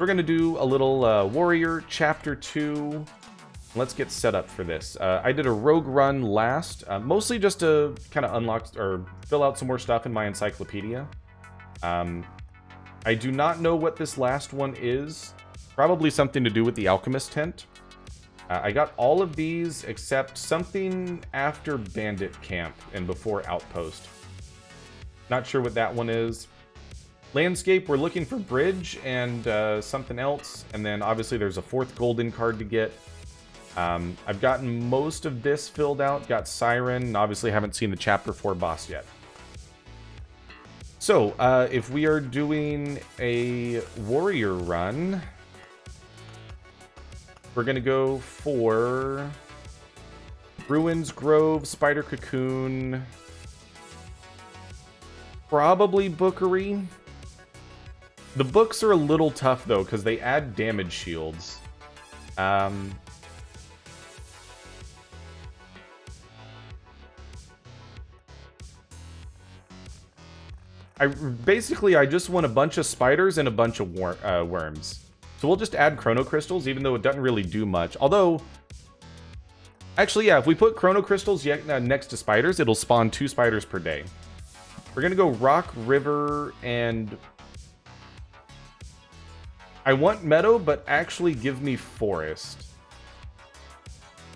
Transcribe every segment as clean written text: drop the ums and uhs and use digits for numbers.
We're going to do a little Warrior Chapter 2. Let's get set up for this. I did a rogue run last, mostly just to kind of unlock or fill out some more stuff in my encyclopedia. I do not know what this last one is. Probably something to do with the Alchemist Tent. I got all of these except something after Bandit Camp and before Outpost. Not sure what that one is. Landscape, we're looking for Bridge and something else. And then obviously there's a 4th golden card to get. I've gotten most of this filled out. Got Siren, and obviously haven't seen the Chapter 4 boss yet. So, if we are doing a warrior run, we're going to go for Ruins Grove, Spider Cocoon, probably Bookery. The books are a little tough, though, because they add damage shields. I just want a bunch of spiders and a bunch of worms. So we'll just add chrono crystals, even though it doesn't really do much. Although, actually, yeah, if we put chrono crystals next to spiders, it'll spawn 2 spiders per day. We're going to go rock, river, and I want meadow, but actually give me forest.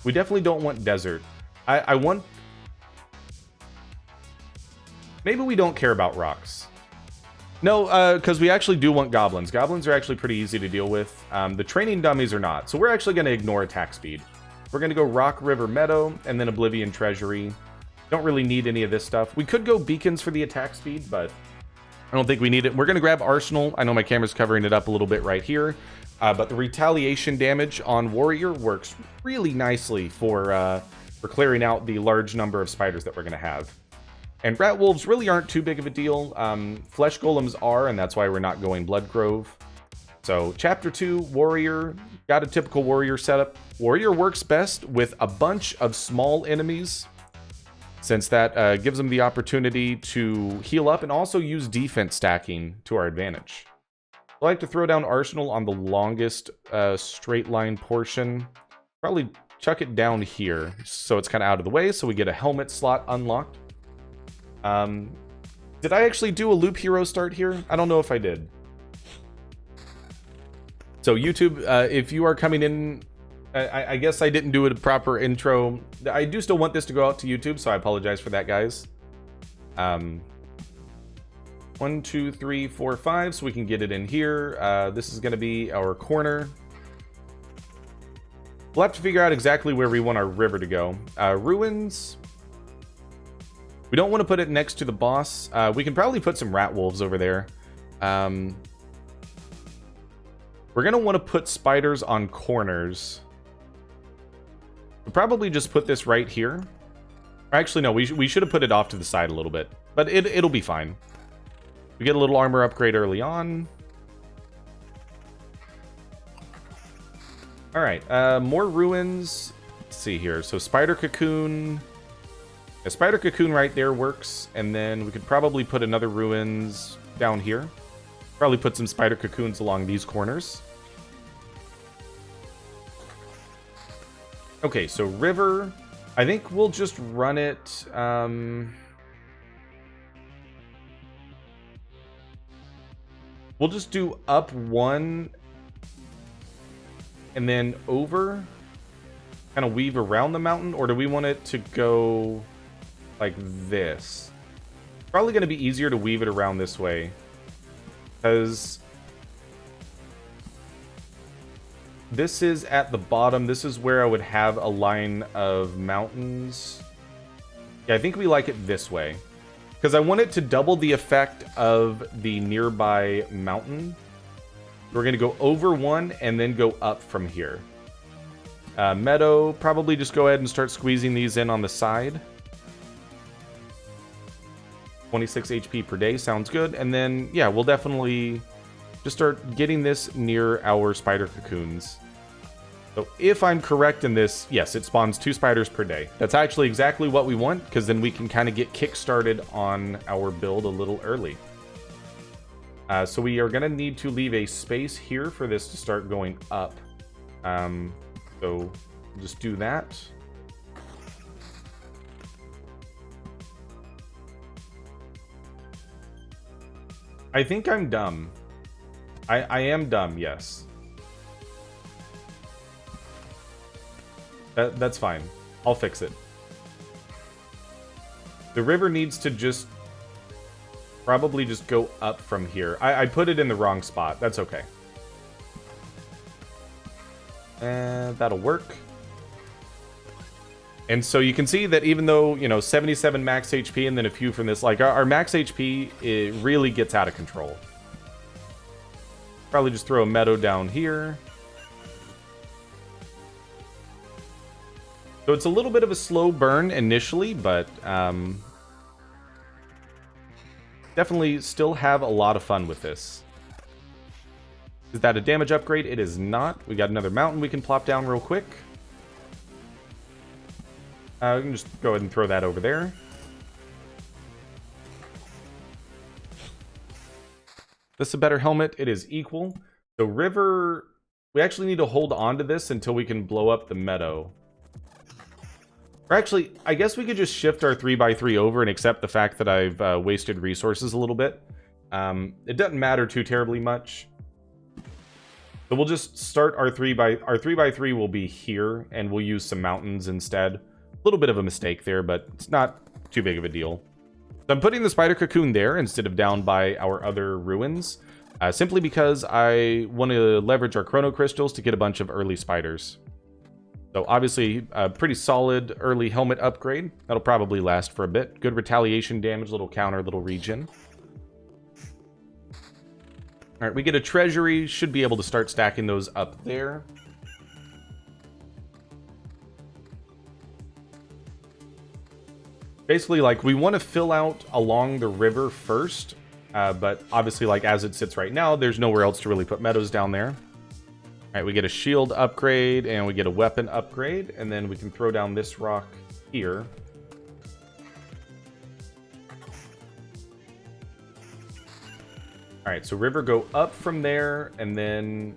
We definitely don't want desert. I want... Maybe we don't care about rocks. No, because we actually do want goblins. Goblins are actually pretty easy to deal with. The training dummies are not. So we're actually going to ignore attack speed. We're going to go rock, river, meadow, and then oblivion treasury. Don't really need any of this stuff. We could go beacons for the attack speed, but I don't think we need it. We're going to grab arsenal. I know my camera's covering it up a little bit right here. But the retaliation damage on warrior works really nicely for clearing out the large number of spiders that we're going to have. And rat wolves really aren't too big of a deal. Flesh golems are, and that's why we're not going Blood Grove. So Chapter 2, Warrior. Got a typical Warrior setup. Warrior works best with a bunch of small enemies, since that gives them the opportunity to heal up and also use defense stacking to our advantage. I like to throw down Arsenal on the longest straight line portion. Probably chuck it down here, so it's kind of out of the way, so we get a helmet slot unlocked. Did I actually do a loop hero start here? I don't know if I did. So YouTube, if you are coming in, I guess I didn't do a proper intro. I do still want this to go out to YouTube, so I apologize for that, guys. 1, 2, 3, 4, 5, so we can get it in here. This is going to be our corner. We'll have to figure out exactly where we want our river to go. Ruins. We don't want to put it next to the boss. We can probably put some rat wolves over there. We're going to want to put spiders on corners. We'll probably just put this right here. Actually, no, we should have put it off to the side a little bit. But it'll be fine. We get a little armor upgrade early on. Alright, more ruins. Let's see here. So spider cocoon... A spider cocoon right there works, and then we could probably put another ruins down here. Probably put some spider cocoons along these corners. Okay, so river. I think we'll just run it. We'll just do up 1 and then over. Kind of weave around the mountain, or do we want it to go like this? Probably going to be easier to weave it around this way, because this is at the bottom. This is where I would have a line of mountains. Yeah, I think we like it this way, because I want it to double the effect of the nearby mountain. We're going to go over 1 and then go up from here. Meadow, probably just go ahead and start squeezing these in on the side. 26 HP per day sounds good. And then, yeah, we'll definitely just start getting this near our spider cocoons. So if I'm correct in this, yes, it spawns 2 spiders per day. That's actually exactly what we want, because then we can kind of get kick-started on our build a little early. So we are going to need to leave a space here for this to start going up. So just do that. I think I'm dumb. I am dumb, yes. That's fine. I'll fix it. The river needs to just probably just go up from here. I put it in the wrong spot. That's okay. And that'll work. And so you can see that even though, you know, 77 max HP and then a few from this, like our max HP, it really gets out of control. Probably just throw a meadow down here. So it's a little bit of a slow burn initially, but definitely still have a lot of fun with this. Is that a damage upgrade? It is not. We got another mountain we can plop down real quick. We can just go ahead and throw that over there. This is a better helmet. It is equal. So river, we actually need to hold on to this until we can blow up the meadow. Or actually, I guess we could just shift our 3x3 over and accept the fact that I've wasted resources a little bit. It doesn't matter too terribly much. So we'll just start our 3x3 will be here, and we'll use some mountains instead. A little bit of a mistake there, but it's not too big of a deal. So I'm putting the spider cocoon there instead of down by our other ruins, simply because I want to leverage our chrono crystals to get a bunch of early spiders. So obviously a pretty solid early helmet upgrade. That'll probably last for a bit. Good retaliation damage, little counter, little regen. All right, we get a treasury. Should be able to start stacking those up there. Basically, like, we want to fill out along the river first, but obviously, like, as it sits right now, there's nowhere else to really put meadows down there. All right, we get a shield upgrade, and we get a weapon upgrade, and then we can throw down this rock here. All right, so river go up from there, and then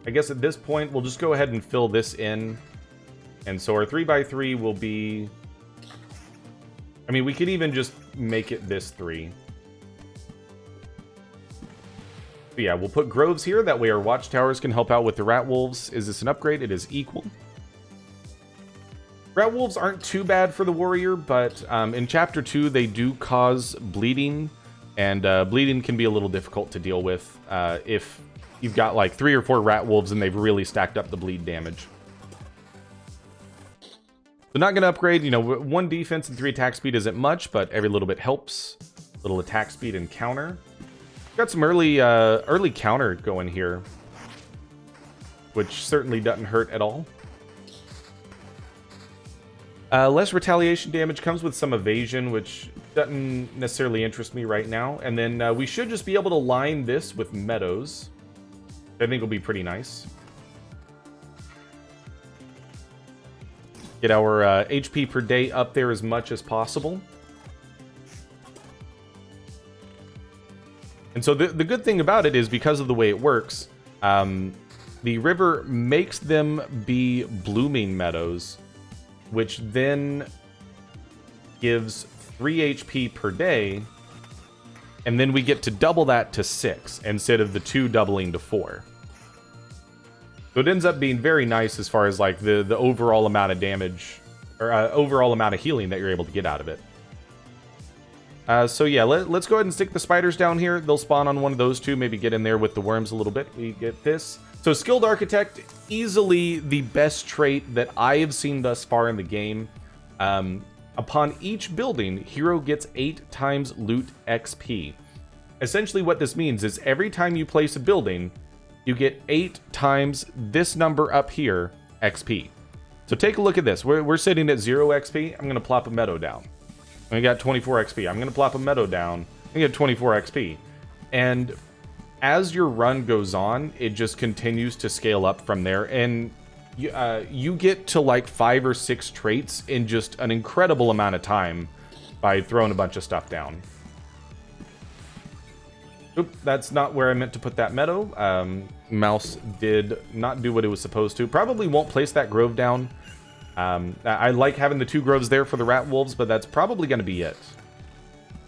I guess at this point, we'll just go ahead and fill this in. And so our 3x3 will be... I mean, we could even just make it this 3. But yeah, we'll put groves here. That way our watchtowers can help out with the rat wolves. Is this an upgrade? It is equal. Rat wolves aren't too bad for the warrior, but in Chapter 2, they do cause bleeding. And bleeding can be a little difficult to deal with if you've got like 3 or 4 rat wolves and they've really stacked up the bleed damage. So not going to upgrade, you know, 1 defense and 3 attack speed isn't much, but every little bit helps. Little attack speed and counter. Got some early counter going here, which certainly doesn't hurt at all. Less retaliation damage comes with some evasion, which doesn't necessarily interest me right now. And then we should just be able to line this with meadows. I think will be pretty nice. Get our HP per day up there as much as possible. And so the good thing about it is because of the way it works, the river makes them be blooming meadows, which then gives 3 HP per day, and then we get to double that to 6 instead of the 2 doubling to 4. So it ends up being very nice as far as like the overall amount of damage or overall amount of healing that you're able to get out of it. So yeah, let's go ahead and stick the spiders down here. They'll spawn on one of those two, maybe get in there with the worms a little bit. We get this. So Skilled Architect, easily the best trait that I have seen thus far in the game. Upon each building, hero gets 8 times loot XP. Essentially what this means is every time you place a building, you get 8 times this number up here, XP. So take a look at this. We're sitting at 0 XP. I'm going to plop a meadow down. We got 24 XP. I'm going to plop a meadow down. I get 24 XP. And as your run goes on, it just continues to scale up from there. And you get to like 5 or 6 traits in just an incredible amount of time by throwing a bunch of stuff down. Oop, that's not where I meant to put that meadow. Mouse did not do what it was supposed to. Probably won't place that grove down. I like having the 2 groves there for the rat wolves, but that's probably going to be it.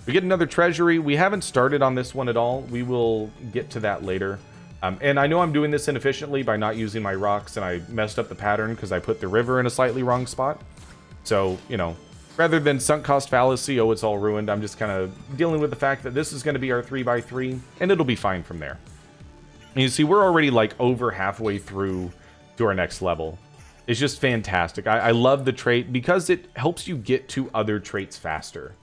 We get another treasury. We haven't started on this one at all. We will get to that later. And I know I'm doing this inefficiently by not using my rocks, and I messed up the pattern because I put the river in a slightly wrong spot. So, you know, rather than sunk cost fallacy, oh, it's all ruined, I'm just kind of dealing with the fact that this is going to be our 3x3, and it'll be fine from there. And you see, we're already like over halfway through to our next level. It's just fantastic. I love the trait because it helps you get to other traits faster.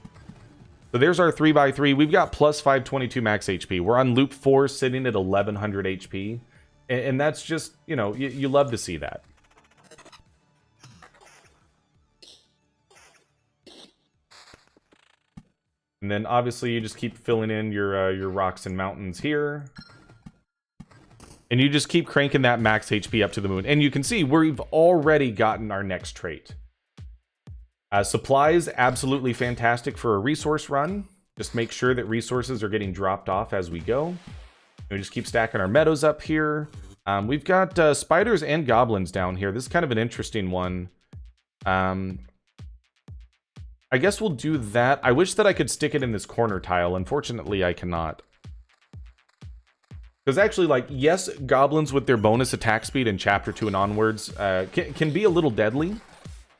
So there's our 3x3. We've got plus 522 max HP. We're on loop 4, sitting at 1100 HP. And that's just, you know, you love to see that. And then obviously you just keep filling in your rocks and mountains here. And you just keep cranking that max HP up to the moon. And you can see we've already gotten our next trait. Supplies, absolutely fantastic for a resource run. Just make sure that resources are getting dropped off as we go. And we just keep stacking our meadows up here. We've got spiders and goblins down here. This is kind of an interesting one. I guess we'll do that. I wish that I could stick it in this corner tile. Unfortunately, I cannot. Because actually, like, yes, goblins with their bonus attack speed in Chapter 2 and onwards can be a little deadly.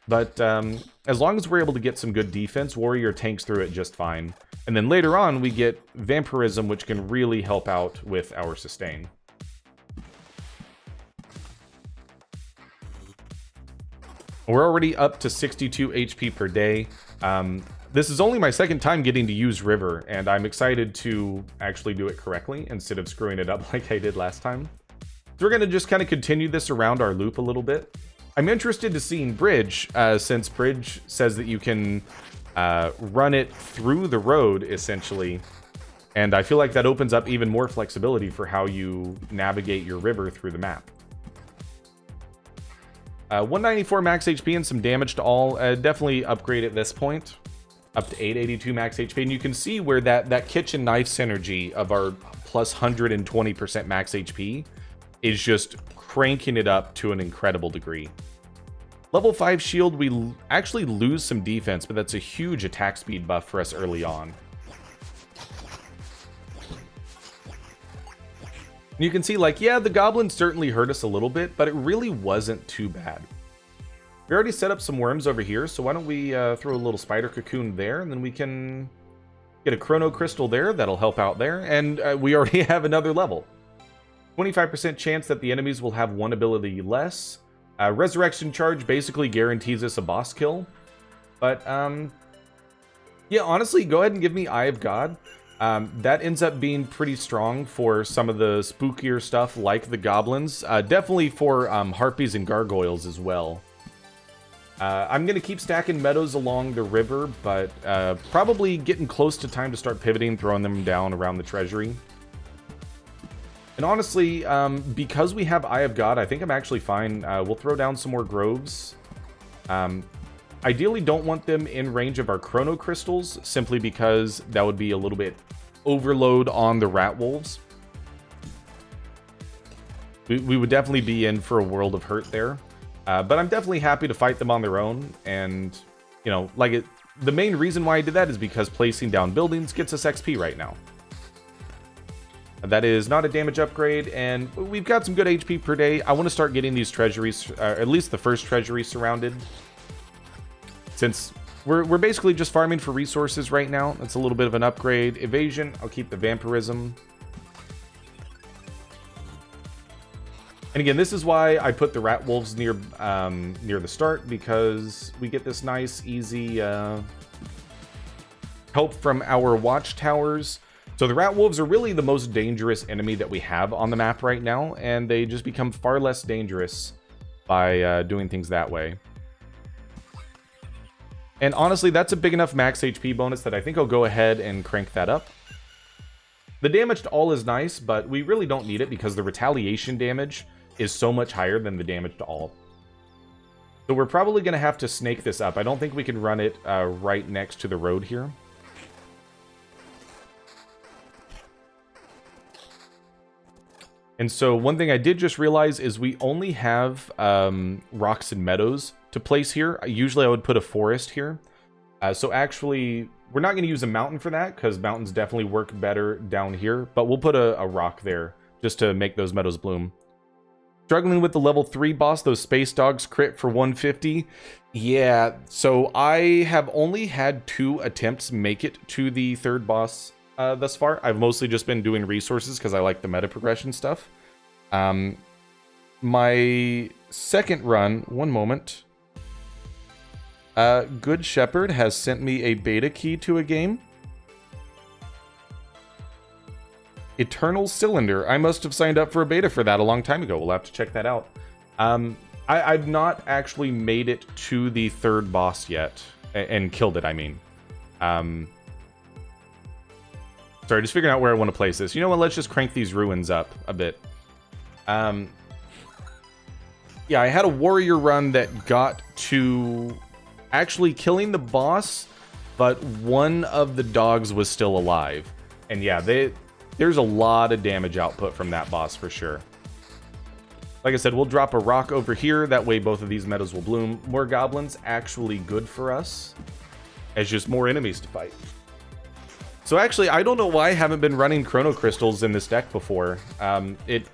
But as long as we're able to get some good defense, Warrior tanks through it just fine. And then later on, we get Vampirism, which can really help out with our sustain. We're already up to 62 HP per day. This is only my second time getting to use River, and I'm excited to actually do it correctly instead of screwing it up like I did last time. So we're going to just kind of continue this around our loop a little bit. I'm interested to seeing Bridge, since Bridge says that you can run it through the road, essentially. And I feel like that opens up even more flexibility for how you navigate your river through the map. 194 max HP and some damage to all. Definitely upgrade at this point. Up to 882 max HP. And you can see where that kitchen knife synergy of our plus 120% max HP is just cranking it up to an incredible degree. Level 5 shield, we actually lose some defense, but that's a huge attack speed buff for us early on. And you can see, like, yeah, the goblins certainly hurt us a little bit, but it really wasn't too bad. We already set up some worms over here, so why don't we throw a little spider cocoon there, and then we can get a chrono crystal there. That'll help out there, and we already have another level. 25% chance that the enemies will have one ability less. Resurrection charge basically guarantees us a boss kill. But, yeah, honestly, go ahead and give me Eye of God. That ends up being pretty strong for some of the spookier stuff like the goblins. Definitely for harpies and gargoyles as well. I'm going to keep stacking meadows along the river, but probably getting close to time to start pivoting, throwing them down around the treasury. And honestly, because we have Eye of God, I think I'm actually fine. We'll throw down some more groves. Ideally don't want them in range of our chrono crystals, simply because that would be a little bit overload on the rat wolves. We would definitely be in for a world of hurt there. But I'm definitely happy to fight them on their own. And, you know, like the main reason why I did that is because placing down buildings gets us XP right now. That is not a damage upgrade, and we've got some good HP per day. I want to start getting these treasuries, at least the first treasury, surrounded. Since we're basically just farming for resources right now. That's a little bit of an upgrade. Evasion, I'll keep the Vampirism. And again, this is why I put the rat wolves near the start, because we get this nice, easy help from our watchtowers. So the rat wolves are really the most dangerous enemy that we have on the map right now, and they just become far less dangerous by doing things that way. And honestly, that's a big enough max HP bonus that I think I'll go ahead and crank that up. The damage to all is nice, but we really don't need it because the retaliation damage is so much higher than the damage to all. So we're probably going to have to snake this up. I don't think we can run it right next to the road here. And so one thing I did just realize is we only have rocks and meadows to place here. Usually I would put a forest here. So actually, we're not going to use a mountain for that, because mountains definitely work better down here. But we'll put a rock there, just to make those meadows bloom. Struggling with the level 3 boss, those space dogs crit for 150. Yeah, so I have only had 2 attempts make it to the 3rd boss thus far. I've mostly just been doing resources because I like the meta progression stuff. My second run, one moment. Good Shepherd has sent me a beta key to a game. Eternal Cylinder. I must have signed up for a beta for that a long time ago. We'll have to check that out. I've not actually made it to the 3rd boss yet. And killed it, I mean. Sorry, just figuring out where I want to place this. You know what? Let's just crank these ruins up a bit. Yeah, I had a warrior run that got to actually killing the boss, but one of the dogs was still alive. And yeah, there's a lot of damage output from that boss for sure. Like I said, we'll drop a rock over here. That way both of these meadows will bloom. More goblins, actually good for us, as just more enemies to fight. So actually, I don't know why I haven't been running chrono crystals in this deck before. It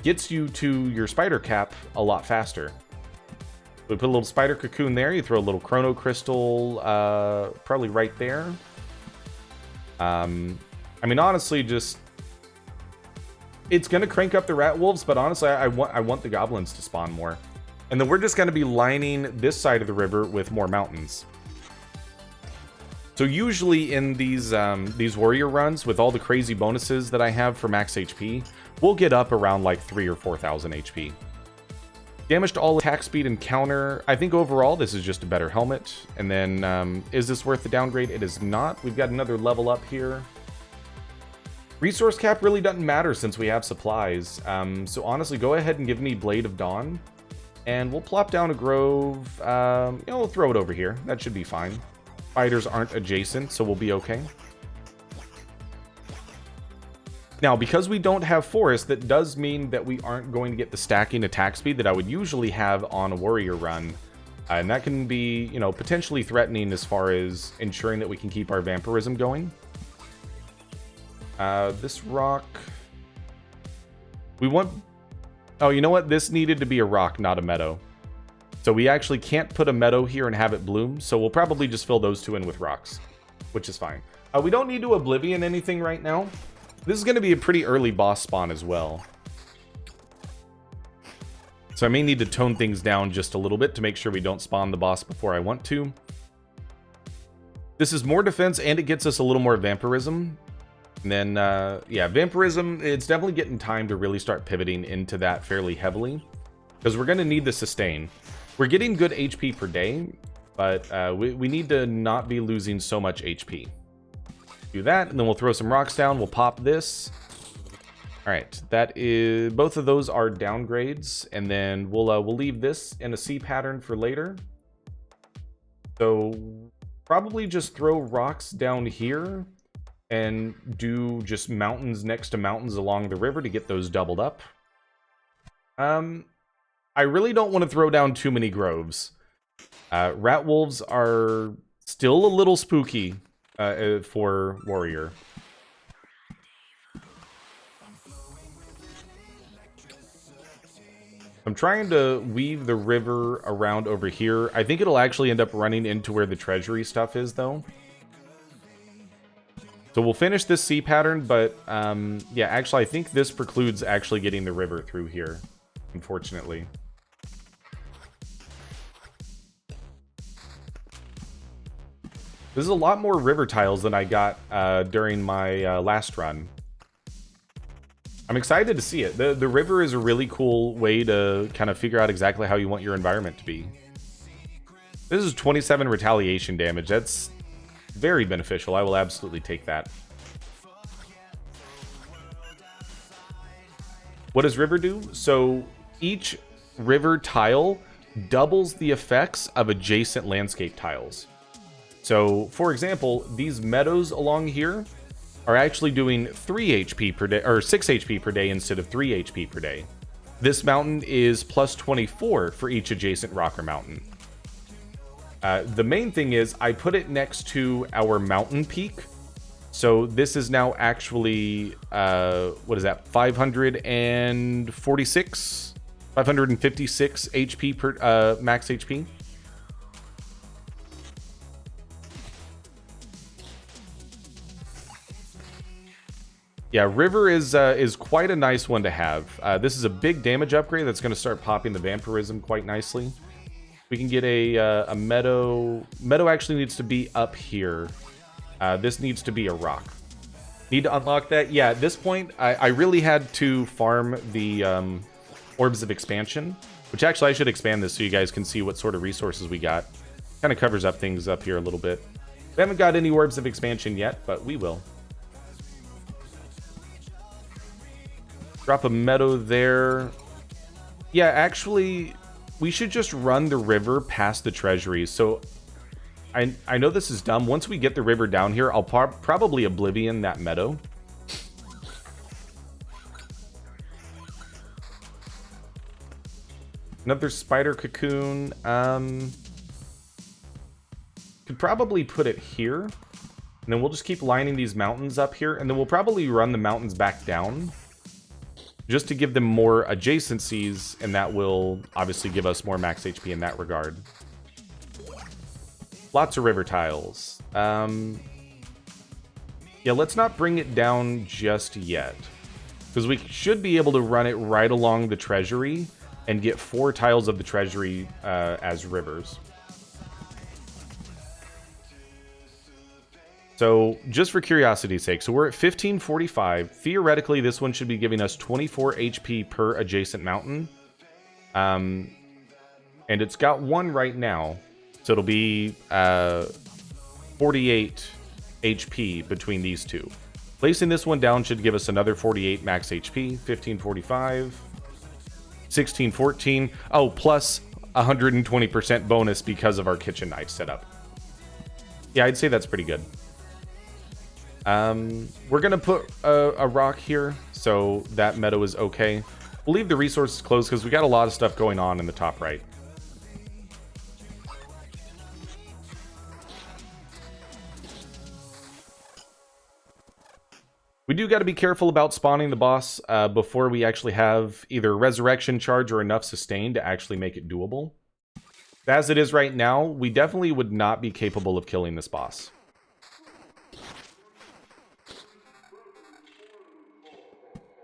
gets you to your spider cap a lot faster. We put a little spider cocoon there. You throw a little chrono crystal probably right there. I mean, honestly, just... It's going to crank up the rat wolves, but honestly, I want the goblins to spawn more. And then we're just going to be lining this side of the river with more mountains. So usually in these warrior runs, with all the crazy bonuses that I have for max HP, we'll get up around like 3,000 or 4,000 HP. Damage to all attack speed and counter. I think overall this is just a better helmet. And then, is this worth the downgrade? It is not. We've got another level up here. Resource cap really doesn't matter since we have supplies. So honestly, go ahead and give me Blade of Dawn. And we'll plop down a grove. We'll throw it over here. That should be fine. Fighters aren't adjacent, so we'll be okay. Now, because we don't have forest, that does mean that we aren't going to get the stacking attack speed that I would usually have on a warrior run. And that can be, potentially threatening as far as ensuring that we can keep our vampirism going. This rock... We want... Oh, you know what? This needed to be a rock, not a meadow. So we actually can't put a meadow here and have it bloom, so we'll probably just fill those two in with rocks, which is fine. We don't need to Oblivion anything right now. This is going to be a pretty early boss spawn as well. So I may need to tone things down just a little bit to make sure we don't spawn the boss before I want to. This is more defense, and it gets us a little more vampirism. And then, yeah, vampirism, it's definitely getting time to really start pivoting into that fairly heavily, because we're going to need the sustain. We're getting good HP per day, but we need to not be losing so much HP. Do that, and then we'll throw some rocks down. We'll pop this. All right, that is... Both of those are downgrades, and then we'll leave this in a C pattern for later. So probably just throw rocks down here and do just mountains next to mountains along the river to get those doubled up. I really don't want to throw down too many groves. Rat wolves are still a little spooky for warrior. I'm trying to weave the river around over here. I think it'll actually end up running into where the treasury stuff is, though. So we'll finish this C pattern, but yeah, actually, I think this precludes actually getting the river through here, unfortunately. This is a lot more river tiles than I got during my last run. I'm excited to see it. The river is a really cool way to kind of figure out exactly how you want your environment to be. This is 27 retaliation damage. That's very beneficial. I will absolutely take that. What does river do? So each river tile doubles the effects of adjacent landscape tiles. So, for example, these meadows along here are actually doing 3 HP per day, or 6 HP per day instead of 3 HP per day. This mountain is plus 24 for each adjacent rock or mountain. The main thing is I put it next to our mountain peak. So this is now actually, what is that, 556 HP per max HP. Yeah, River is quite a nice one to have. This is a big damage upgrade that's going to start popping the vampirism quite nicely. We can get a meadow. Meadow actually needs to be up here. This needs to be a rock. Need to unlock that? Yeah, at this point, I really had to farm the Orbs of Expansion, which actually I should expand this so you guys can see what sort of resources we got. Kind of covers up things up here a little bit. We haven't got any Orbs of Expansion yet, but we will. Drop a meadow there. Yeah, actually, we should just run the river past the treasuries. So I know this is dumb. Once we get the river down here, I'll probably Oblivion that meadow. Another spider cocoon. Could probably put it here. And then we'll just keep lining these mountains up here. And then we'll probably run the mountains back down, just to give them more adjacencies, and that will obviously give us more max HP in that regard. Lots of river tiles. Yeah, let's not bring it down just yet, because we should be able to run it right along the treasury and get 4 tiles of the treasury as rivers. So, just for curiosity's sake, so we're at 1545. Theoretically, this one should be giving us 24 HP per adjacent mountain. And it's got 1 right now. So it'll be 48 HP between these two. Placing this one down should give us another 48 max HP. 1545. 1614. Oh, plus 120% bonus because of our kitchen knife setup. Yeah, I'd say that's pretty good. We're gonna put a rock here, so that meadow is okay. We'll leave the resources closed because we got a lot of stuff going on in the top right. We do got to be careful about spawning the boss before we actually have either resurrection charge or enough sustain to actually make it doable. As it is right now, we definitely would not be capable of killing this boss.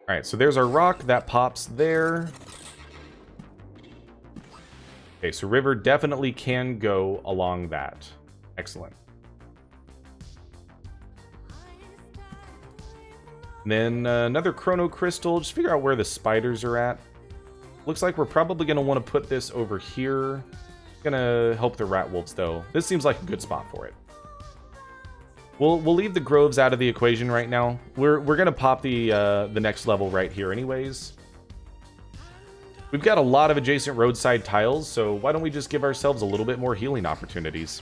Alright, so there's our rock. That pops there. Okay, so river definitely can go along that. Excellent. And then another chrono crystal. Just figure out where the spiders are at. Looks like we're probably going to want to put this over here. Gonna help the rat wolves, though. This seems like a good spot for it. We'll leave the groves out of the equation right now. We're gonna pop the next level right here anyways. We've got a lot of adjacent roadside tiles, so why don't we just give ourselves a little bit more healing opportunities?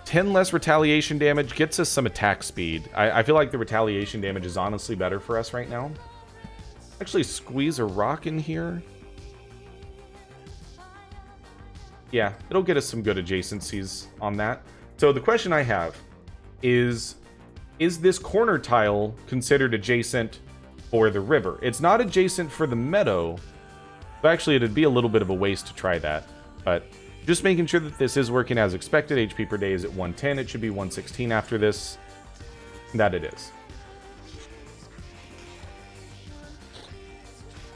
10 less retaliation damage gets us some attack speed. I feel like the retaliation damage is honestly better for us right now. Actually, squeeze a rock in here. Yeah, it'll get us some good adjacencies on that. So the question I have is this corner tile considered adjacent for the river? It's not adjacent for the meadow. But actually, it'd be a little bit of a waste to try that. But just making sure that this is working as expected. HP per day is at 110. It should be 116 after this. That it is.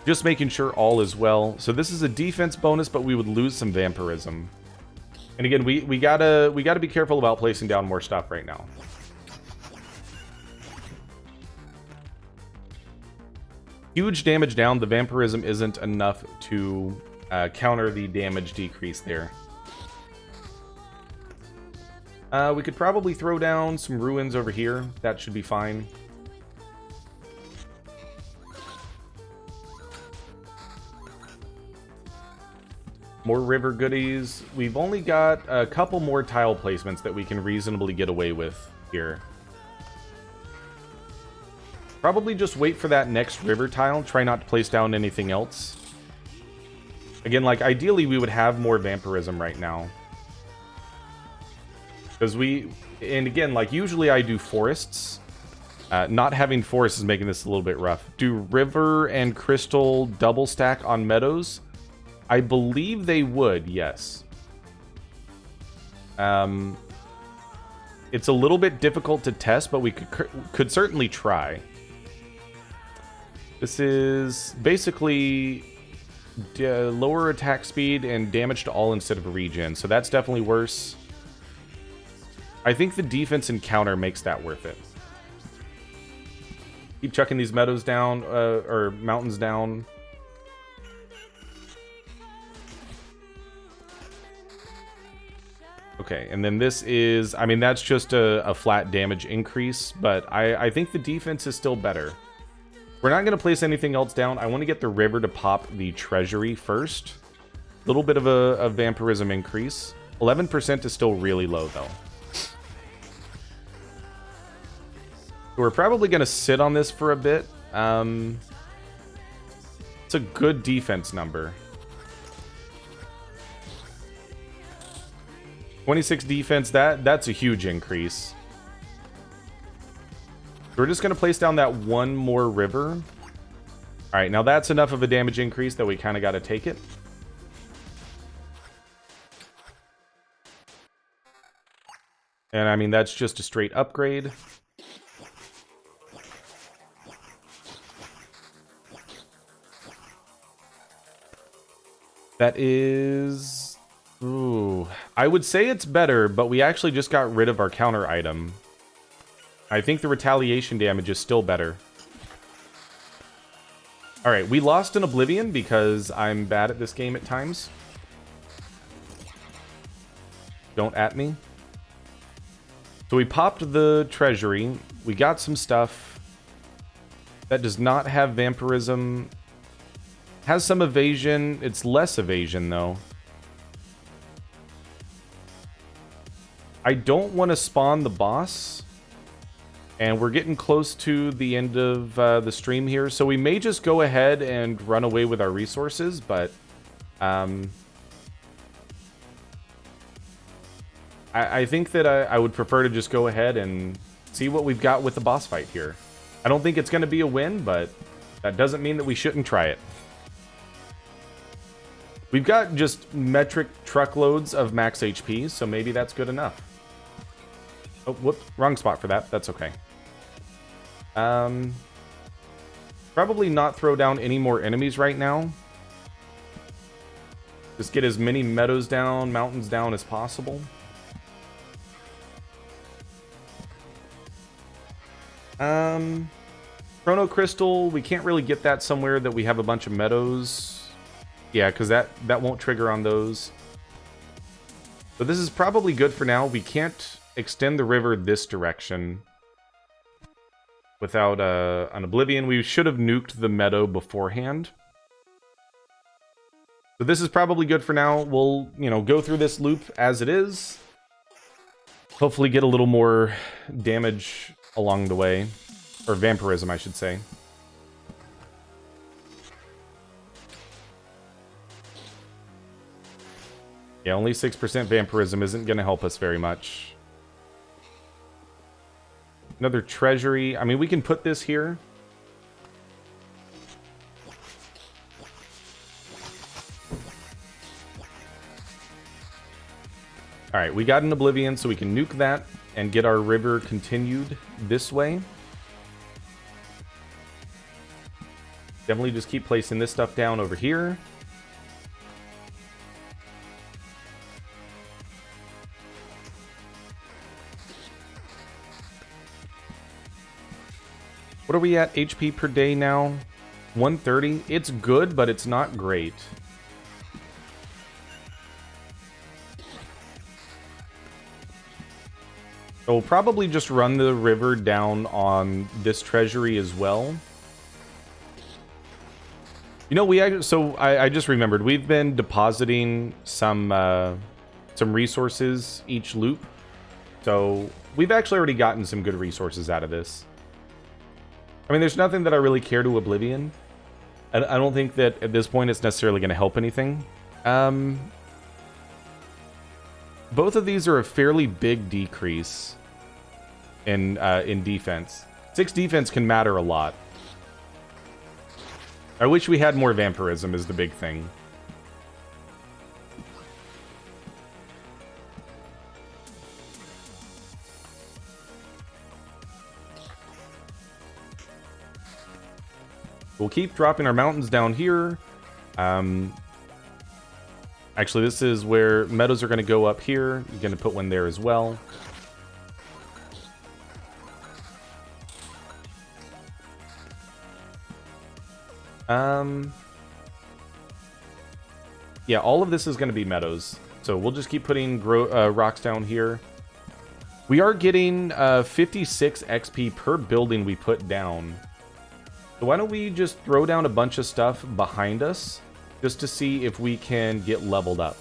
Just making sure all is well. So this is a defense bonus, but we would lose some vampirism. And again, we gotta be careful about placing down more stuff right now. Huge damage down. The vampirism isn't enough to counter the damage decrease there. We could probably throw down some ruins over here. That should be fine. More river goodies. We've only got a couple more tile placements that we can reasonably get away with here. Probably just wait for that next river tile. Try not to place down anything else. Again, like, ideally we would have more vampirism right now. Because and again, like, usually I do forests. Not having forests is making this a little bit rough. Do river and crystal double stack on meadows? I believe they would, yes. It's a little bit difficult to test, but we could certainly try. This is basically lower attack speed and damage to all instead of regen, so that's definitely worse. I think the defense and counter makes that worth it. Keep chucking these meadows down, or mountains down. Okay, and then this is, I mean, that's just a flat damage increase, but I think the defense is still better. We're not going to place anything else down. I want to get the river to pop the treasury first. A little bit of a vampirism increase. 11% is still really low, though. We're probably going to sit on this for a bit. It's a good defense number. 26 defense, that's a huge increase. We're just going to place down that one more river. All right, now that's enough of a damage increase that we kind of got to take it. And I mean, that's just a straight upgrade. That is... Ooh, I would say it's better, but we actually just got rid of our counter item. I think the retaliation damage is still better. Alright, we lost an Oblivion because I'm bad at this game at times. Don't at me. So we popped the treasury. We got some stuff. That does not have vampirism. Has some evasion. It's less evasion, though. I don't want to spawn the boss. And we're getting close to the end of the stream here. So we may just go ahead and run away with our resources. But I think that I would prefer to just go ahead and see what we've got with the boss fight here. I don't think it's going to be a win, but that doesn't mean that we shouldn't try it. We've got just metric truckloads of max HP, so maybe that's good enough. Oh, whoops, wrong spot for that. That's okay. Probably not throw down any more enemies right now. Just get as many meadows down, mountains down as possible. Chrono Crystal, we can't really get that somewhere that we have a bunch of meadows. Yeah, because that won't trigger on those. So this is probably good for now. We can't extend the river this direction without an Oblivion. We should have nuked the meadow beforehand. So this is probably good for now. We'll, go through this loop as it is. Hopefully get a little more damage along the way. Or vampirism, I should say. Yeah, only 6% vampirism isn't going to help us very much. Another treasury. I mean, we can put this here. Alright, we got an Oblivion, so we can nuke that and get our river continued this way. Definitely just keep placing this stuff down over here. What are we at HP per day now? 130. It's good, but it's not great. So we'll probably just run the river down on this treasury as well. I just remembered, we've been depositing some resources each loop. So we've actually already gotten some good resources out of this. I mean, there's nothing that I really care to Oblivion. I don't think that at this point it's necessarily going to help anything. Both of these are a fairly big decrease in defense. 6 defense can matter a lot. I wish we had more vampirism is the big thing. We'll keep dropping our mountains down here. Actually, this is where meadows are going to go up here. You're going to put one there as well. Yeah, all of this is going to be meadows. So we'll just keep putting rocks down here. We are getting 56 XP per building we put down. So why don't we just throw down a bunch of stuff behind us just to see if we can get leveled up.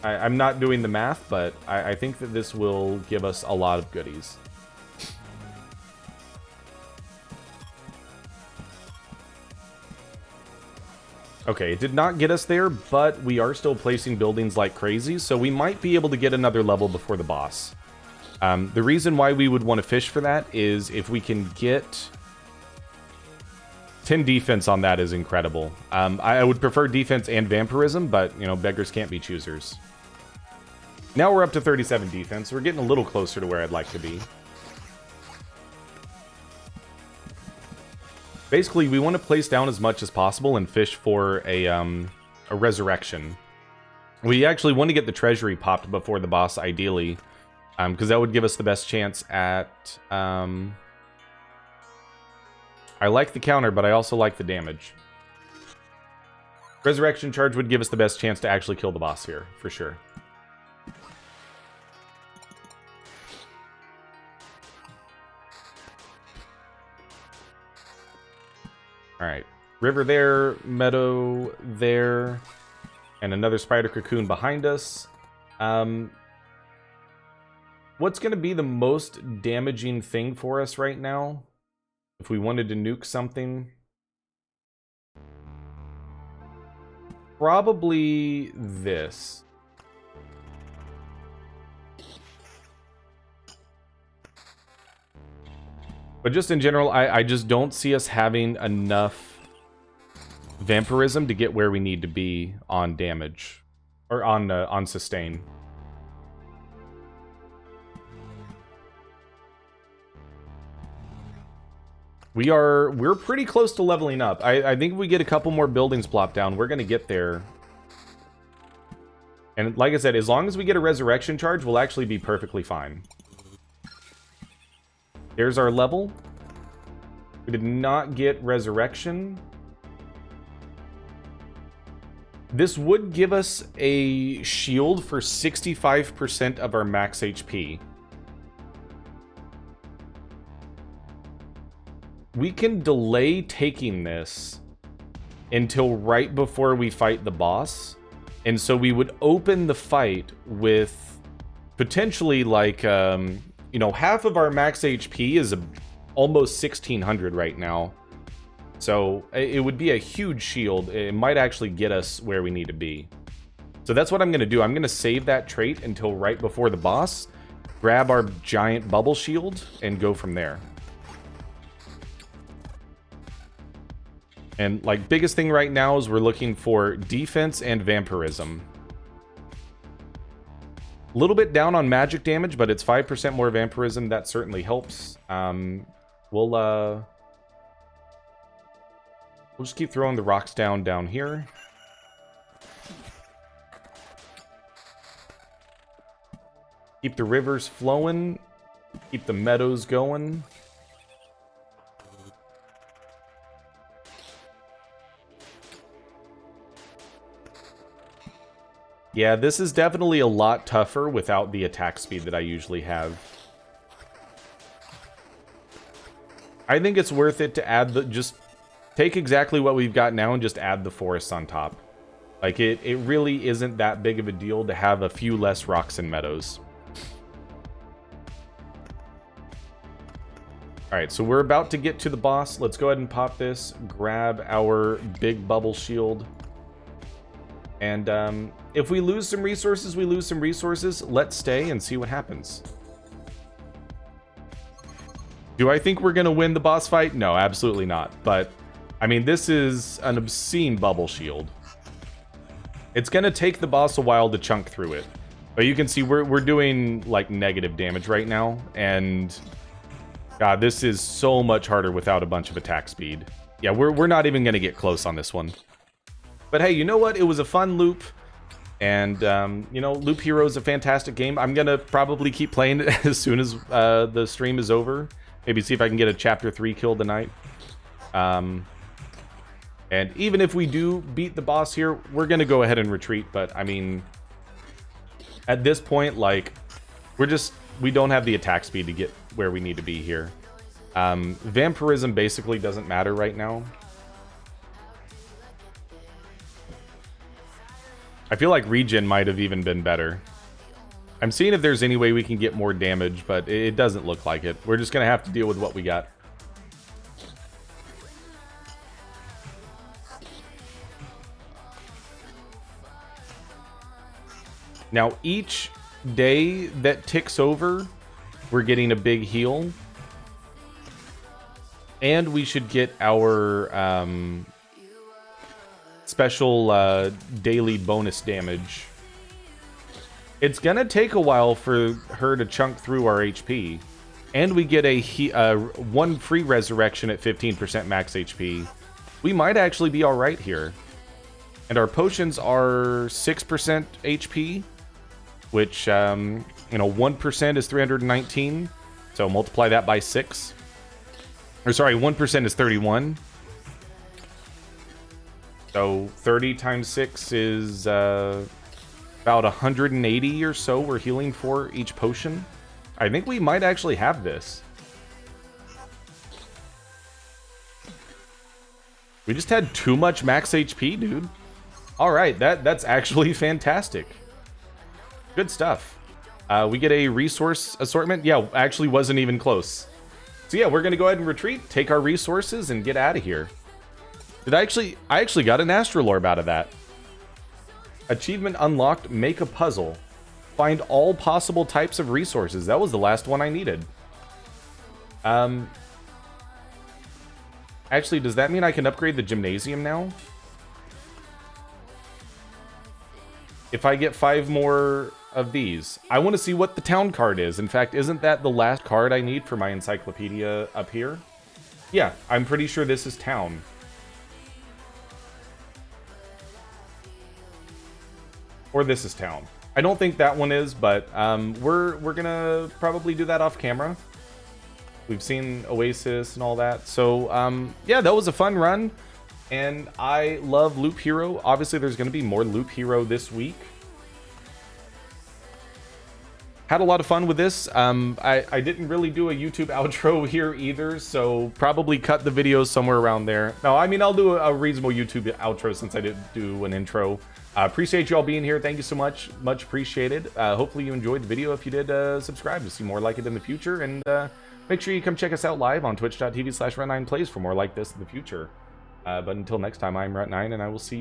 I'm not doing the math, but I think that this will give us a lot of goodies. Okay, it did not get us there, but we are still placing buildings like crazy, so we might be able to get another level before the boss. The reason why we would want to fish for that is if we can get 10 defense on that is incredible. I would prefer defense and vampirism, but, you know, beggars can't be choosers. Now we're up to 37 defense. We're getting a little closer to where I'd like to be. Basically, we want to place down as much as possible and fish for a resurrection. We actually want to get the treasury popped before the boss, ideally, because that would give us the best chance at... I like the counter, but I also like the damage. Resurrection charge would give us the best chance to actually kill the boss here, for sure. Alright. River there, meadow there, and another spider cocoon behind us. What's going to be the most damaging thing for us right now? If we wanted to nuke something, probably this. But just in general, I just don't see us having enough vampirism to get where we need to be on damage, or on sustain. We're pretty close to leveling up. I think if we get a couple more buildings plopped down, we're gonna get there. And like I said, as long as we get a resurrection charge, we'll actually be perfectly fine. Here's our level. We did not get resurrection. This would give us a shield for 65% of our max HP. We can delay taking this until right before we fight the boss. And so we would open the fight with potentially like, you know, half of our max HP is almost 1600 right now. So it would be a huge shield. It might actually get us where we need to be. So that's what I'm going to do. I'm going to save that trait until right before the boss, grab our giant bubble shield, and go from there. And like biggest thing right now is we're looking for defense and vampirism. A little bit down on magic damage, but it's 5% more vampirism. That certainly helps. We'll just keep throwing the rocks down here. Keep the rivers flowing. Keep the meadows going. Yeah, this is definitely a lot tougher without the attack speed that I usually have. I think it's worth it to add just take exactly what we've got now and just add the forests on top. Like, it really isn't that big of a deal to have a few less rocks and meadows. All right, so we're about to get to the boss. Let's go ahead and pop this, grab our big bubble shield. And if we lose some resources, we lose some resources. Let's stay and see what happens. Do I think we're going to win the boss fight? No, absolutely not. But, I mean, this is an obscene bubble shield. It's going to take the boss a while to chunk through it. But you can see we're doing, like, negative damage right now. And, God, this is so much harder without a bunch of attack speed. Yeah, we're not even going to get close on this one. But hey, you know what? It was a fun loop. And, you know, Loop Hero is a fantastic game. I'm going to probably keep playing it as soon as the stream is over. Maybe see if I can get a Chapter 3 kill tonight. And even if we do beat the boss here, we're going to go ahead and retreat. But, I mean, at this point, like, we don't have the attack speed to get where we need to be here. Vampirism basically doesn't matter right now. I feel like regen might have even been better. I'm seeing if there's any way we can get more damage, but it doesn't look like it. We're just going to have to deal with what we got. Now, each day that ticks over, we're getting a big heal. And we should get our special daily bonus damage. It's gonna take a while for her to chunk through our HP. And we get a one free resurrection at 15% max HP. We might actually be alright here. And our potions are 6% HP. Which, you know, 1% is 319. So multiply that by 6. Or sorry, 1% is 31. So 30 times 6 is about 180 or so we're healing for each potion. I think we might actually have this. We just had too much max HP, dude. Alright, that's actually fantastic. Good stuff. We get a resource assortment. Yeah, actually wasn't even close. So yeah, we're going to go ahead and retreat, take our resources, and get out of here. I actually got an Astrolorb out of that. Achievement unlocked, make a puzzle. Find all possible types of resources. That was the last one I needed. Actually, does that mean I can upgrade the gymnasium now? If I get 5 more of these. I want to see what the town card is. In fact, isn't that the last card I need for my encyclopedia up here? Yeah, I'm pretty sure this is town. Or this is town. I don't think that one is, but we're gonna probably do that off camera. We've seen Oasis and all that. So yeah, that was a fun run. And I love Loop Hero. Obviously, there's going to be more Loop Hero this week. Had a lot of fun with this. I didn't really do a YouTube outro here either, so probably cut the video somewhere around there. No, I mean, I'll do a reasonable YouTube outro since I didn't do an intro. Appreciate you all being here. Thank you so much. Much appreciated. Hopefully you enjoyed the video. If you did, subscribe to see more like it in the future. And make sure you come check us out live on twitch.tv/Runt9 Plays for more like this in the future. But until next time, I'm Runt9, and I will see you.